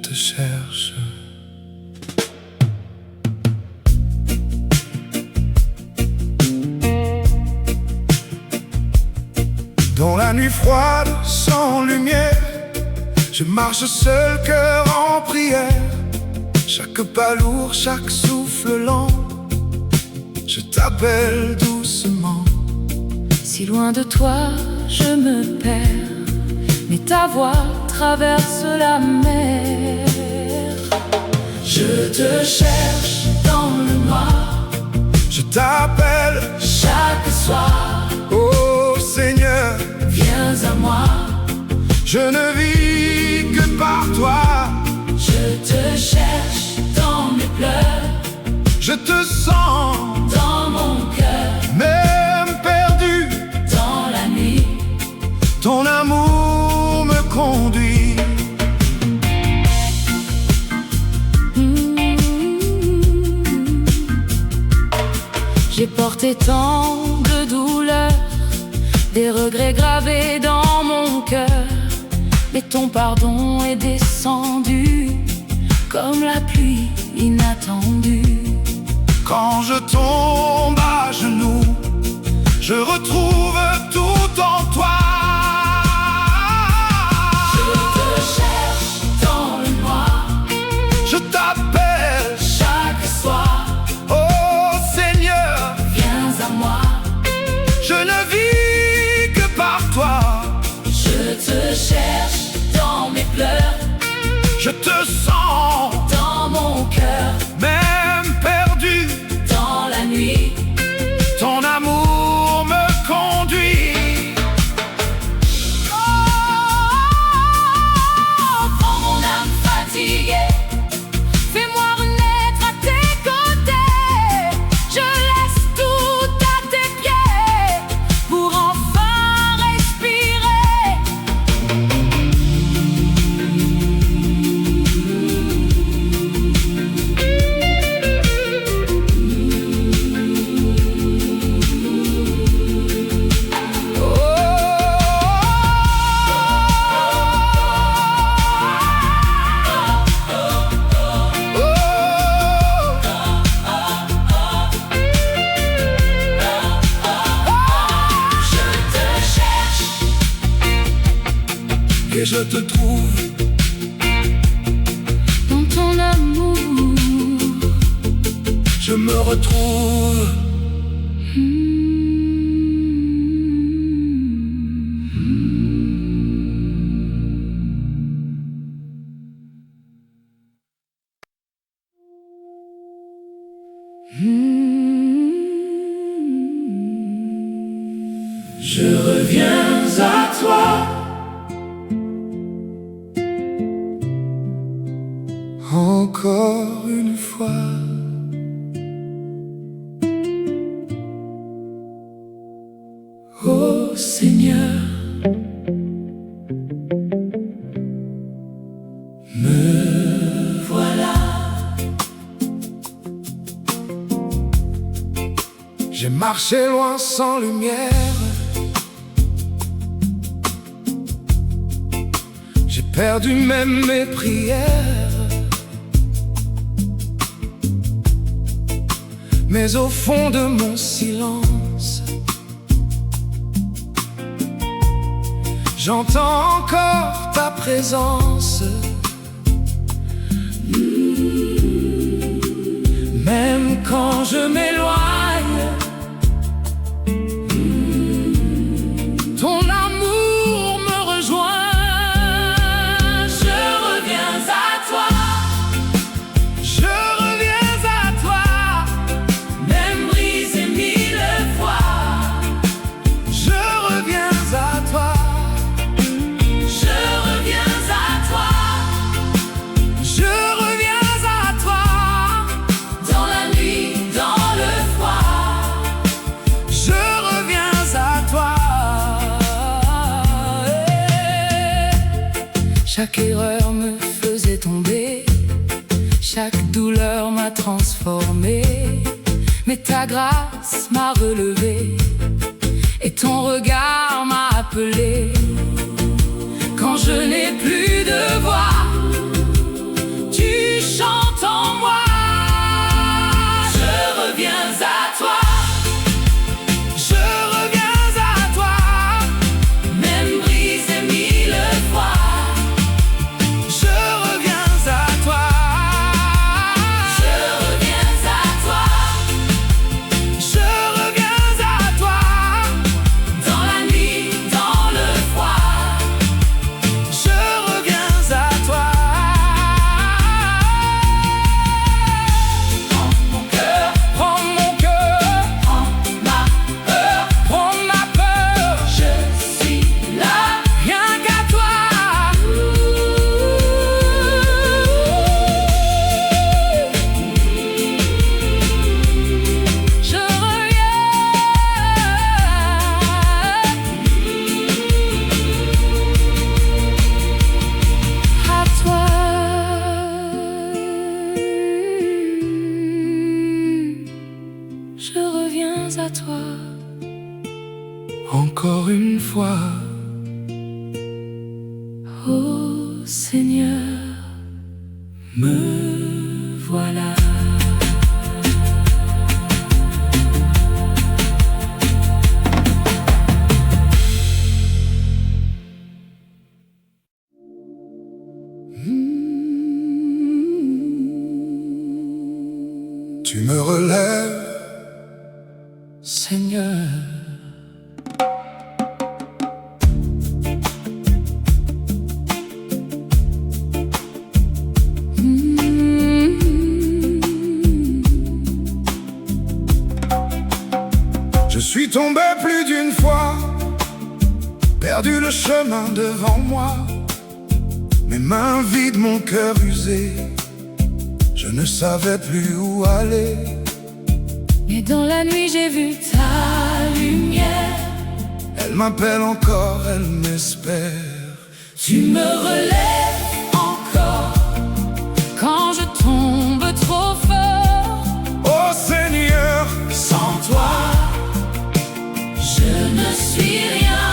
te cherche. Dans la nuit froide, sans lumière, je marche seul, cœur en prière. Chaque pas lourd, chaque souffle lent, je t'appelle doucement. Si loin de toi, je me perds, mais ta voix traverse la mer. Je te cherche dans le noir, je t'appelle chaque soir. Oh Seigneur, viens à moi, je ne vis que par toi. Je te cherche dans mes pleurs, je te sens dans mon cœur, même perdu dans la nuit. Ton amour me conduit. J'ai porté tant de douleurs, des regrets gravés dans mon cœur, mais ton pardon est descendu comme la pluie inattendue. Quand je tombe à genoux, je retrouve tout en toi. Je te cherche dans le noir, je t'appelle chaque soir. Oh Seigneur, viens à moi, je ne vis que par toi. Je te cherche dans mes pleurs, je te sens dans mon cœur, même perdu dans la nuit. Ton amour me conduit. Oh, prends mon âme fatiguée, fais-moi renaître à tes côtés. Je laisse tout à tes pieds pour enfin respirer. Et je te trouve Dans ton amour, je me retrouve. Je reviens à toi. Encore une fois. oh Seigneur, Me voilà. J'ai marché loin sans lumière. J'ai perdu même mes prières. Mais au fond de mon silence, j'entends encore ta présence. Même quand je m'éloigne, ton amour me rejoint. Je reviens à toi, Je reviens à toi. même brisé mille fois. Je reviens à toi. Je reviens à toi, Je reviens à toi. dans la nuit, dans le froid. Je reviens à toi. Chaque erreur me faisait tomber, chaque douleur m'a transformé, mais ta grâce m'a relevé et ton regard m'a appelé. Quand je n'ai plus de voix, Oh Seigneur, me voilà. Tu me relèves, Seigneur. Je suis tombé plus d'une fois, perdu le chemin devant moi, mes mains vides, mon cœur usé, je ne savais plus où aller. Mais dans la nuit j'ai vu ta lumière. Elle m'appelle encore, elle m'espère. Tu me relèves encore quand je tombe trop fort. Oh Seigneur, Sans toi, je ne suis rien.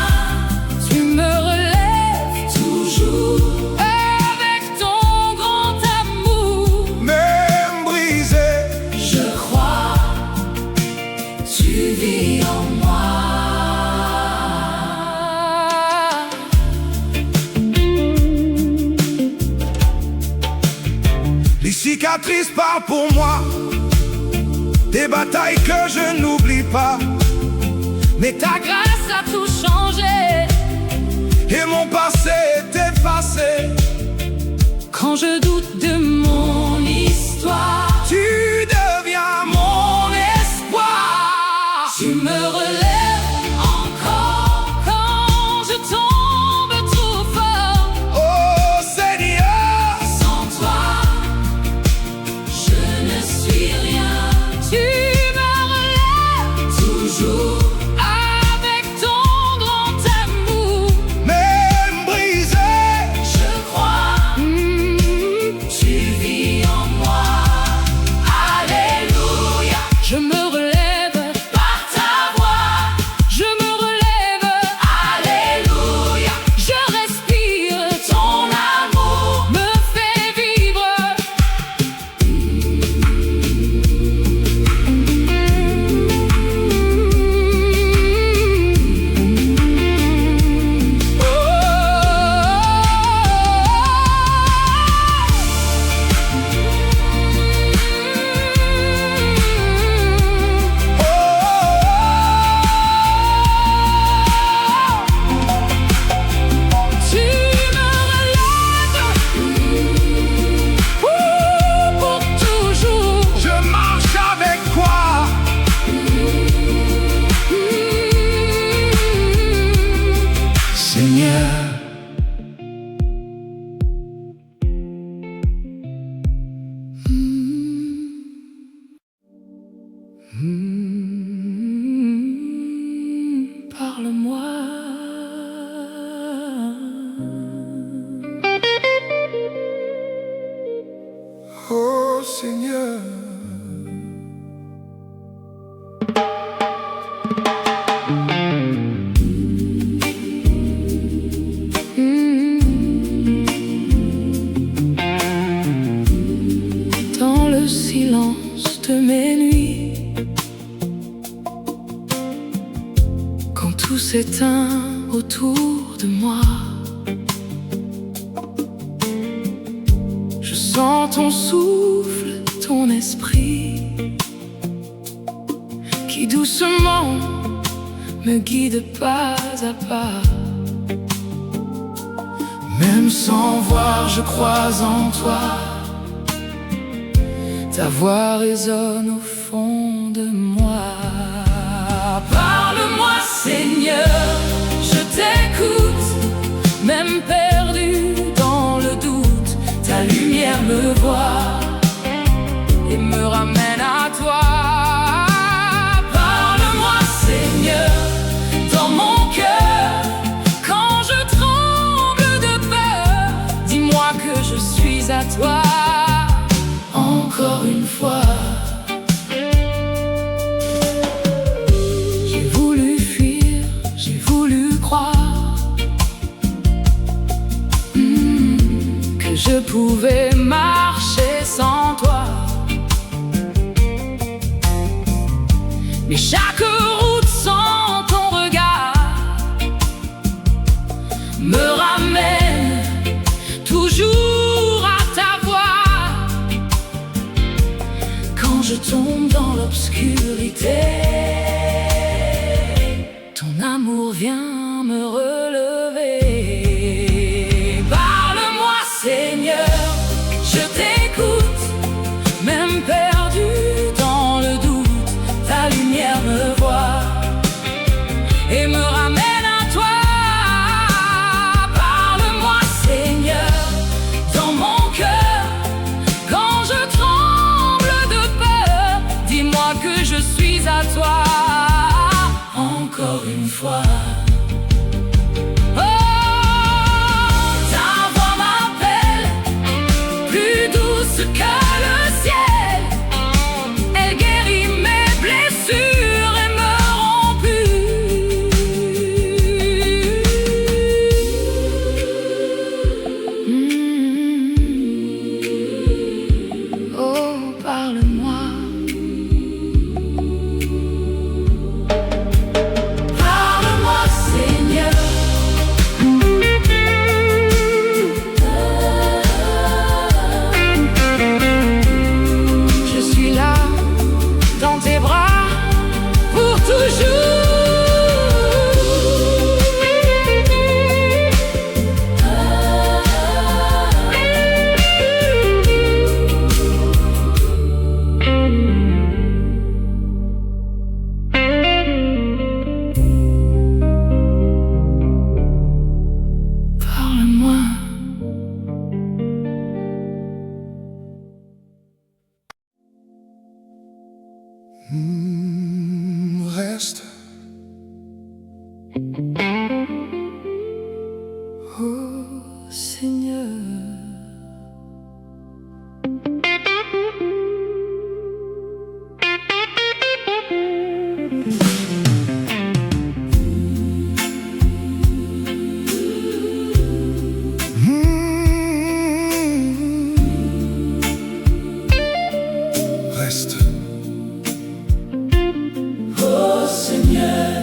Tu me relèves toujours avec ton grand amour. même brisé, Je crois, tu vis en moi. les cicatrices parlent pour moi, des batailles que je n'oublie pas. Mais ta Ta grâce a tout changé. et mon passé est effacé. Quand je doute de mon histoire, Tu deviens mon espoir. tu me relèves encore quand je tombe trop fort. Oh Seigneur, Sans toi, je ne suis rien. Tu me relèves toujours avec ton grand amour. même brisé, Je crois, tu vis en moi. Alléluia. Je me relève par ta voix. Je me relève. Alléluia. Je respire. Ton amour me fait vivre. Tu me relèves pour toujours. je marche avec toi. Seigneur, parle-moi. Oh Seigneur, Dans le silence de mes nuits, quand tout s'éteint autour de moi, je sens ton souffle, ton esprit, qui doucement me guide pas à pas. Même sans voir, je crois en toi. Ta voix résonne au fond de moi. Parle-moi, Seigneur, je t'écoute. Même perdu dans le doute, ta lumière me voit et me ramène à toi. Parle-moi, Seigneur, dans mon cœur. Quand je tremble de peur, dis-moi que je suis à toi. Encore une fois, j'ai voulu fuir, j'ai voulu croire, je pouvais marcher sans toi. Mais chaque route sans ton regard me ramène toujours à ta voix. Quand je tombe dans l'obscurité, ton amour vient me relever. Parle-moi, Seigneur, je t'écoute, même perdu dans le doute, ta lumière me voit et me ramène à toi. Parle-moi, Seigneur, dans mon cœur, quand je tremble de peur, dis-moi que je suis à toi. Encore une fois. Que le ciel, elle guérit mes blessures et me rend pur. Oh, parle-moi. Parle-moi, Seigneur. Reste. Oh Seigneur. Reste. Oh Seigneur.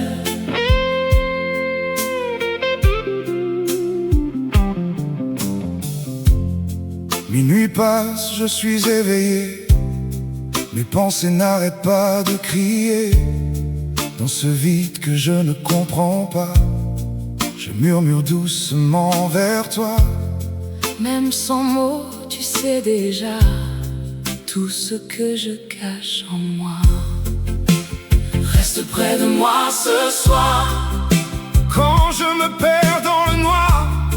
Minuit passe, je suis éveillé. Mes pensées n'arrêtent pas de crier. Dans ce vide que je ne comprends pas, je murmure doucement vers toi. Même sans mots, tu sais déjà tout ce que je cache en moi. Reste près de moi ce soir, quand je me perds dans le noir.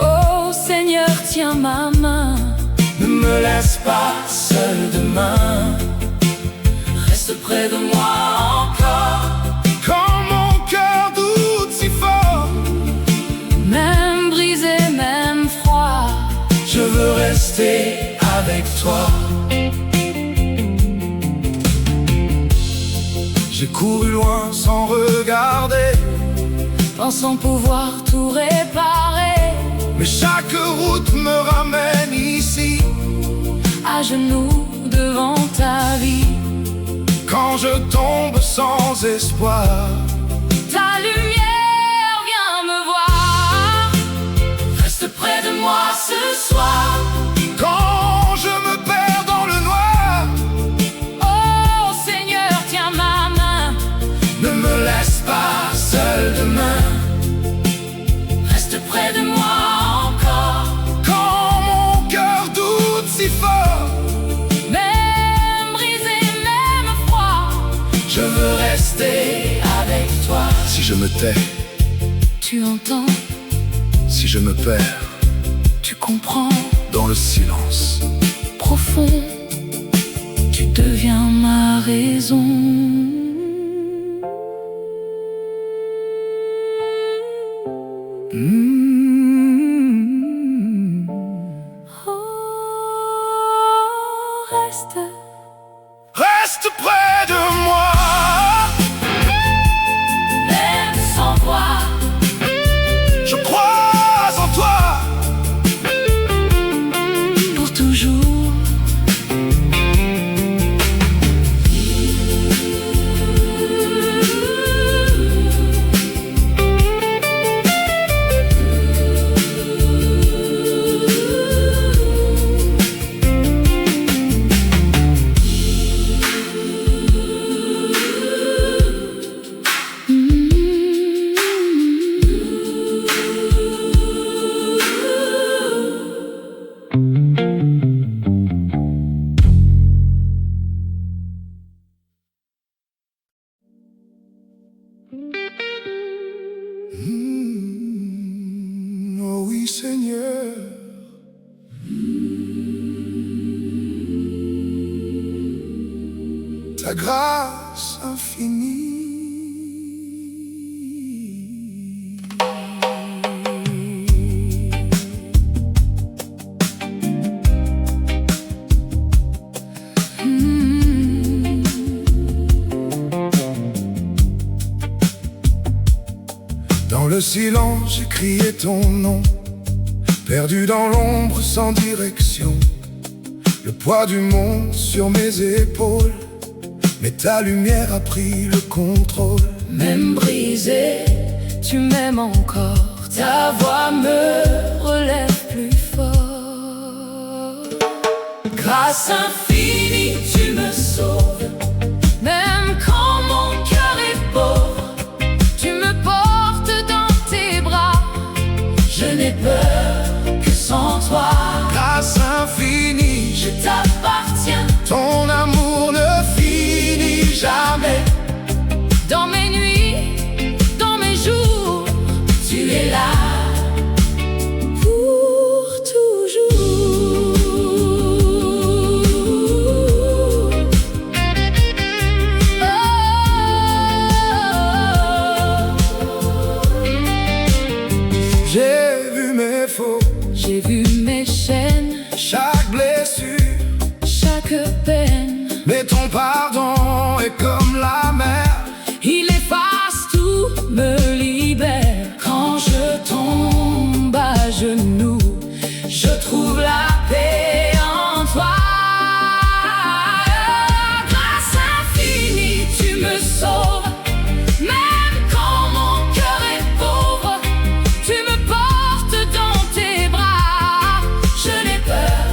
Oh Seigneur, tiens ma main, Ne me laisse pas seul demain. reste près de moi encore. Quand mon cœur doute si fort, Même brisé, même froid, je veux rester avec toi. J'ai couru loin sans regarder, pensant pouvoir tout réparer. mais chaque route me ramène ici. À genoux devant ta vie, Quand je tombe sans espoir, ta lumière vient me voir. Reste près de moi ce soir, quand je me perds dans le noir. oh Seigneur, tiens ma main, Ne me laisse pas seul demain. reste près de moi encore. Quand mon cœur doute si fort, Même brisé, même froid, je veux rester avec toi. Si je me tais, tu entends, si je me perds tu comprends, dans le silence, profond, tu deviens ma raison. Oh, reste. reste près de moi. Même sans voix, Je crois en toi. Seigneur. Ta grâce infinie. Dans le silence, j'ai crié ton nom, perdu dans l'ombre sans direction. Le poids du monde sur mes épaules, mais ta lumière a pris le contrôle. Même brisé, tu m'aimes encore. Ta voix me relève plus fort. Grâce infinie, tu me sauves. Même quand mon cœur est pauvre, tu me portes dans tes bras. Je n'ai peur que sans toi. Grâce infinie, Je t'appartiens. ton amour ne finit jamais. Dans mes nuits, dans mes jours, tu es là pour toujours. J'ai vu mes faux, J'ai vu mes chaînes, chaque blessure, chaque peine. mais ton pardon est comme la mer. Il efface tout, me libère. Quand je tombe à genoux, je trouve la paix en toi. Grâce infinie, tu me sauves. Même quand mon cœur est pauvre, tu me portes dans tes bras. Je n'ai peur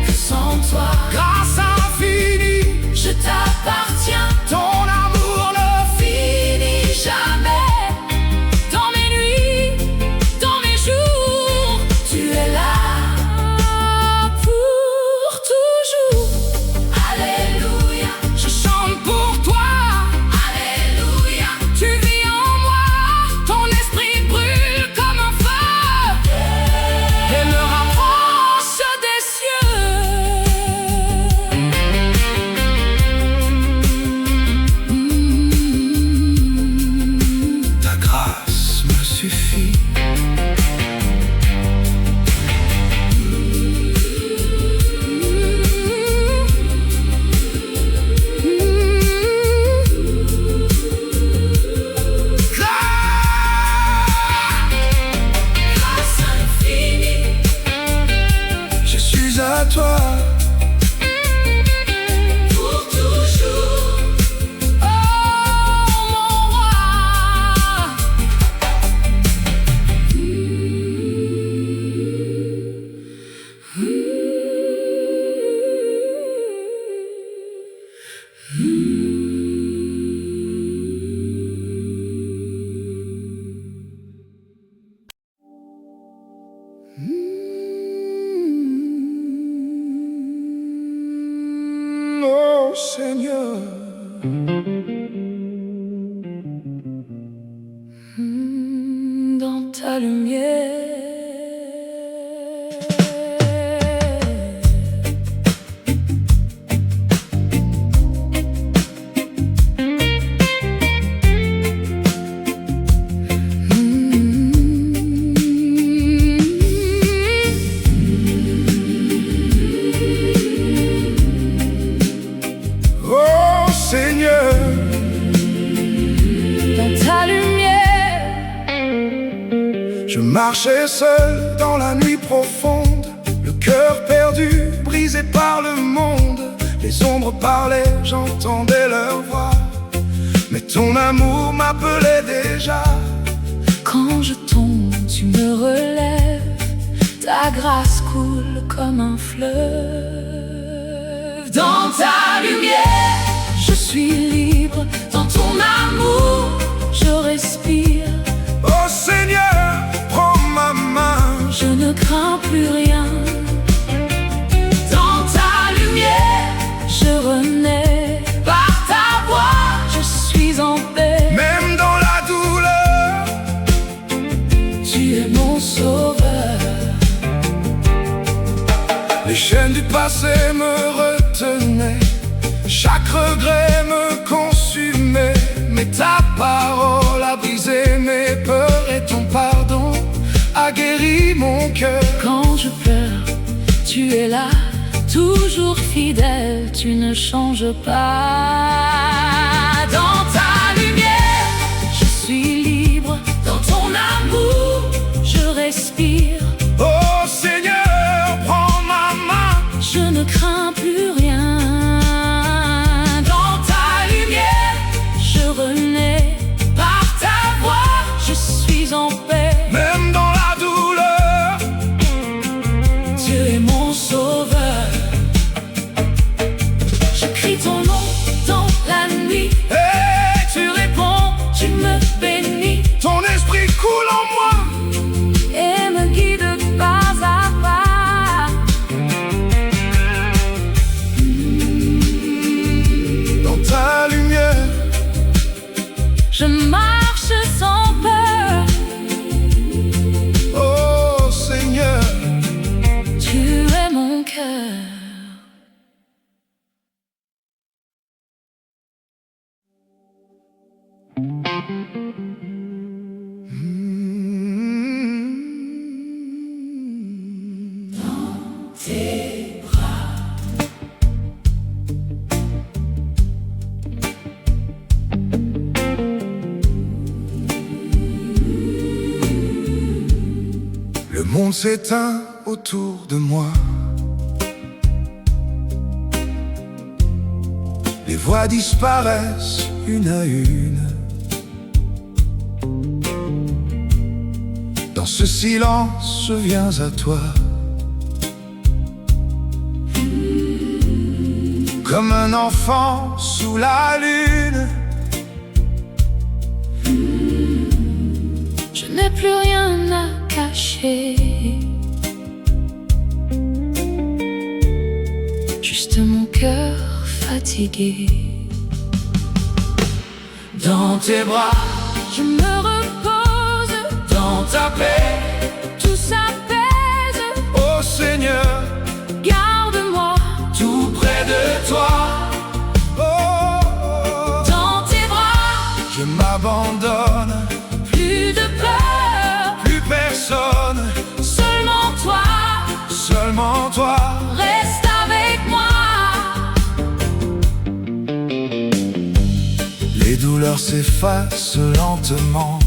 que sans toi. Grâce infinie, Je t'appartiens. ton amour ne Finis jamais. Dans mes nuits, dans mes jours, tu es là pour toujours. Alléluia, je chante pour toi. alléluia. Tu vis en moi, ton esprit brûle comme un feu et me rapproche des cieux. Ta grâce me suffit. Grâce infinie, Je suis à toi. pour toujours. Oh mon roi. Oh Seigneur, Dans ta lumière. oh Seigneur, Dans ta lumière. je marchais seul dans la nuit profonde, le cœur perdu, brisé par le monde. Les ombres parlaient, j'entendais leur voix, mais ton amour m'appelait déjà. Quand je tombe, tu me relèves. Ta grâce coule comme un fleuve. Dans ta lumière, je suis libre. Dans ton amour, je respire. Oh Seigneur, prends ma main. Je ne crains plus rien. Dans ta lumière, je renais. Par ta voix, je suis en paix. Même dans la douleur, Tu es mon sauveur. Les chaînes du passé me retenaient, chaque regret me consumait. Mais ta parole a brisé mes peurs et ton pardon a guéri mon cœur. Quand je pleure, tu es là, toujours fidèle, tu ne changes pas. Dans ta lumière, je suis libre, dans ton amour, je respire. Oh Seigneur, prends ma main, je ne crains plus rien. Dans ta lumière, je renais, par ta voix, je suis en paix. Même dans la douleur, Dieu est mon sauveur. Je crie ton nom dans la nuit, hey, tu réponds, tu me bénis. ton esprit coule en moi Et me guide pas à pas. dans ta lumière. Je marche sans peur. Oh Seigneur, Tu es mon cœur. Tes bras. le monde s'éteint autour de moi. Les voix disparaissent une à une. Dans ce silence, je viens à toi. Comme un enfant sous la lune. Je n'ai plus rien à cacher, juste mon cœur fatigué. Dans tes bras, Je me repose, dans ta paix, tout s'apaise. ô Seigneur, Garde-moi tout près de toi. Oh, oh, dans tes bras, je m'abandonne, plus de peur, plus personne, seulement toi. seulement toi. Reste avec moi. Les douleurs s'effacent lentement,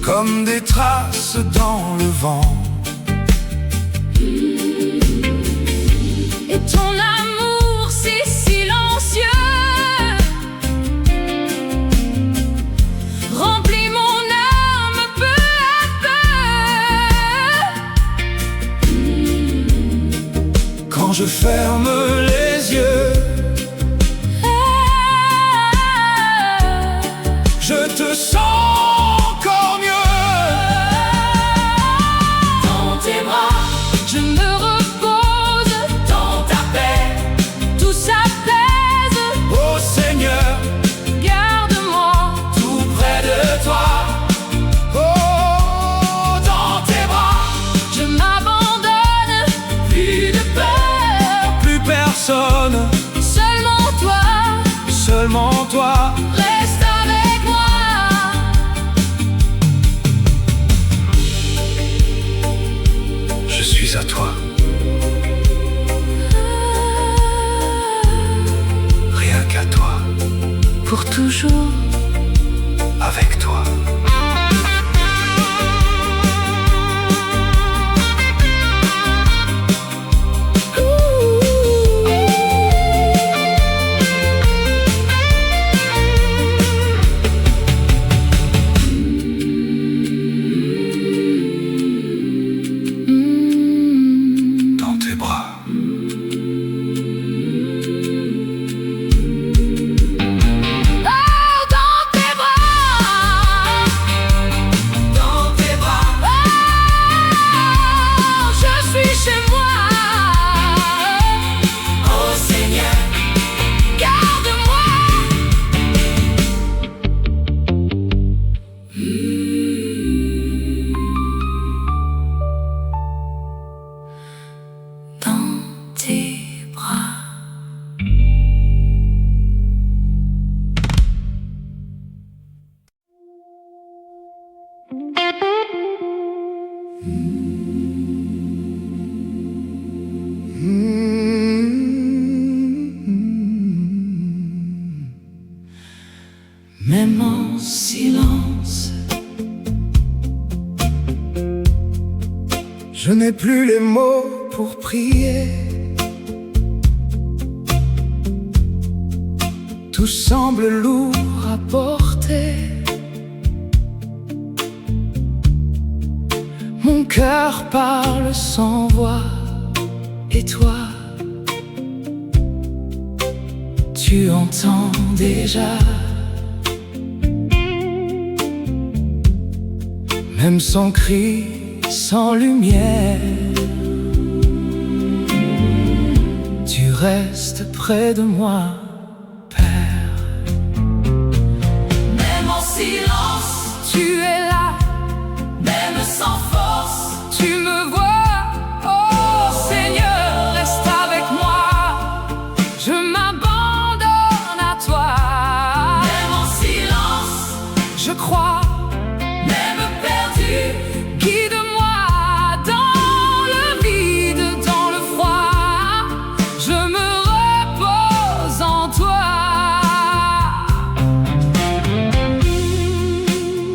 comme des traces dans le vent. Et ton amour si silencieux remplit mon âme peu à peu. Quand je ferme les yeux, je te sens encore mieux. Dans tes bras, je me repose, Dans ta paix, tout s'apaise. ô Seigneur, Garde-moi tout près de toi. Oh, dans tes bras, je m'abandonne, plus de peur, plus personne, Même en silence, je n'ai plus les mots pour prier. Tout semble lourd à porter. Mon cœur parle sans voix. Et toi, tu entends déjà. Même sans cri, sans lumière, tu restes près de moi, Père. même en silence, Tu es là, même sans force, tu me vois. Oh Seigneur, reste avec moi. Je m'abandonne à toi. même en silence, Je crois. même perdu, Guide-moi dans le vide, dans le froid. Je me repose en toi.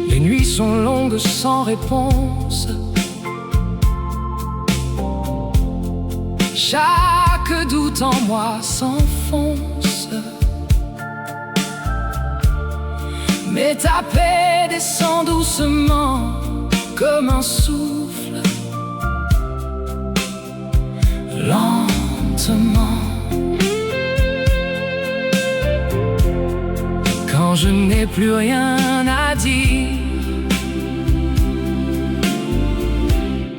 Les nuits sont longues sans réponse. Chaque doute en moi s'enfonce. Mais ta paix descend doucement comme un souffle, lentement. Quand je n'ai plus rien à dire,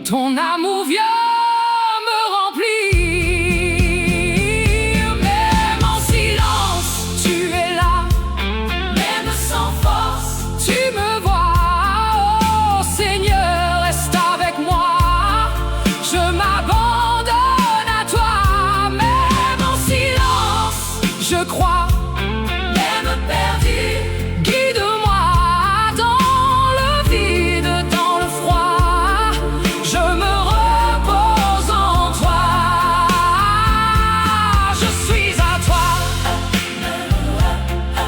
ton amour vient me remplir. Même en silence, tu es là. même sans force, Tu me vois, oh Seigneur, reste avec moi. Je m'abandonne à toi, même en silence. Je crois, même perdu, guide-moi dans le vide, dans le froid. Je me repose en toi. Je suis à toi,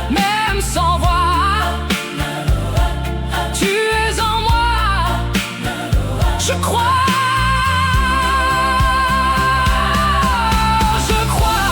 même sans voix. Tu es en moi, je crois. Je crois.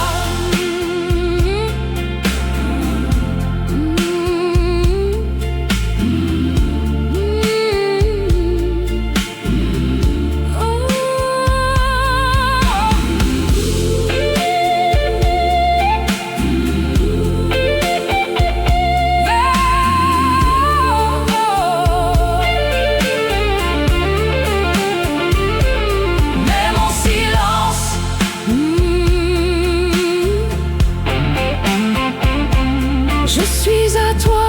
même en silence, Je suis à toi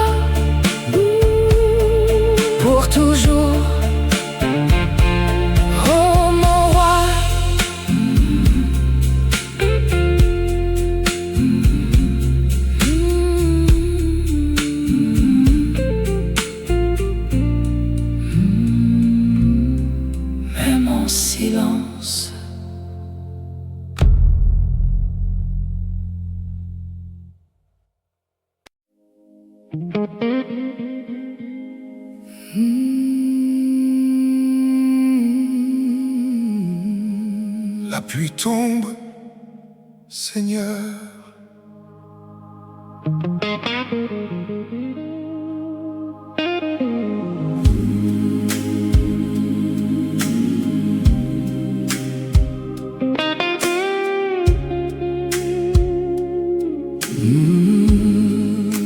pour toujours. Oh mon roi, même en silence. La pluie tombe, Seigneur.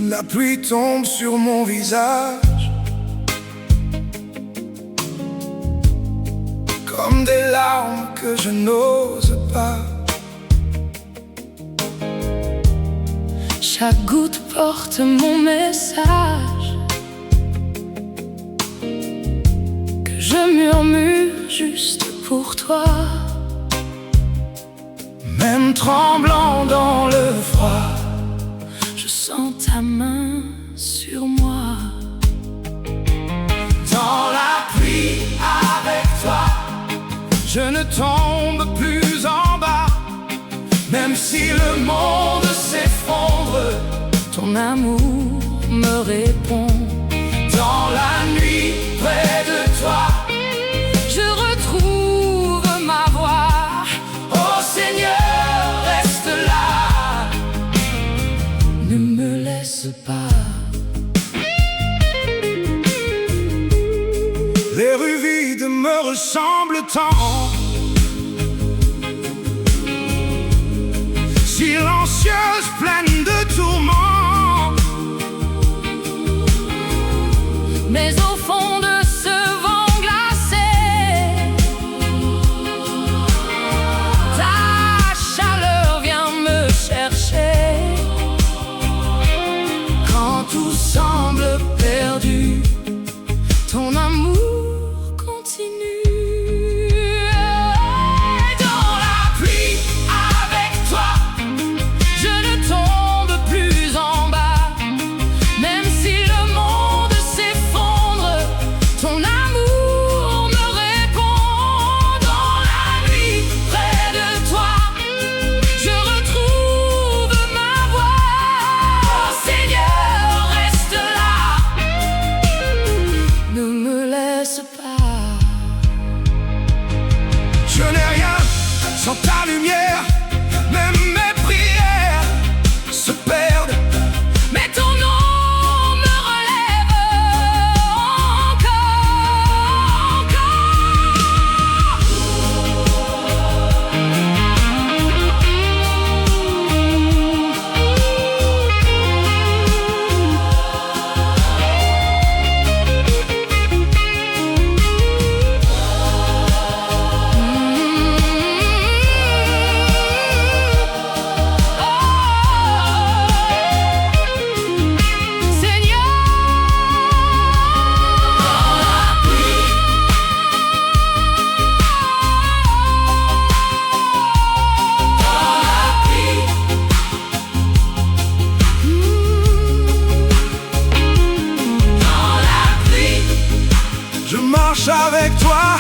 La pluie tombe sur mon visage comme des larmes que je n'ose pas. chaque goutte porte mon message que je murmure juste pour toi. Même tremblant dans le froid, Je sens ta main sur moi. dans la tombe plus en bas. Même si le monde s'effondre, ton amour me répond. dans la nuit près de toi, Je retrouve ma voix. oh Seigneur, reste là. Ne me laisse pas. Les rues vides me ressemblent tant, silencieuses, pleines de tourments. Mais au fond de ce vent glacé, ta chaleur vient me chercher. Quand tout semble perdu, Ton amour continue. dans la pluie avec toi, Je ne tombe plus en bas. Même si le monde s'effondre, ton amour me répond. dans la nuit Près de toi, je retrouve ma voix. oh Seigneur, reste là. Ne me laisse pas. Je n'ai rien sans ta lumière, même mes prières se perdent. Mais ton nom me relève encore. Seigneur, Je marche avec toi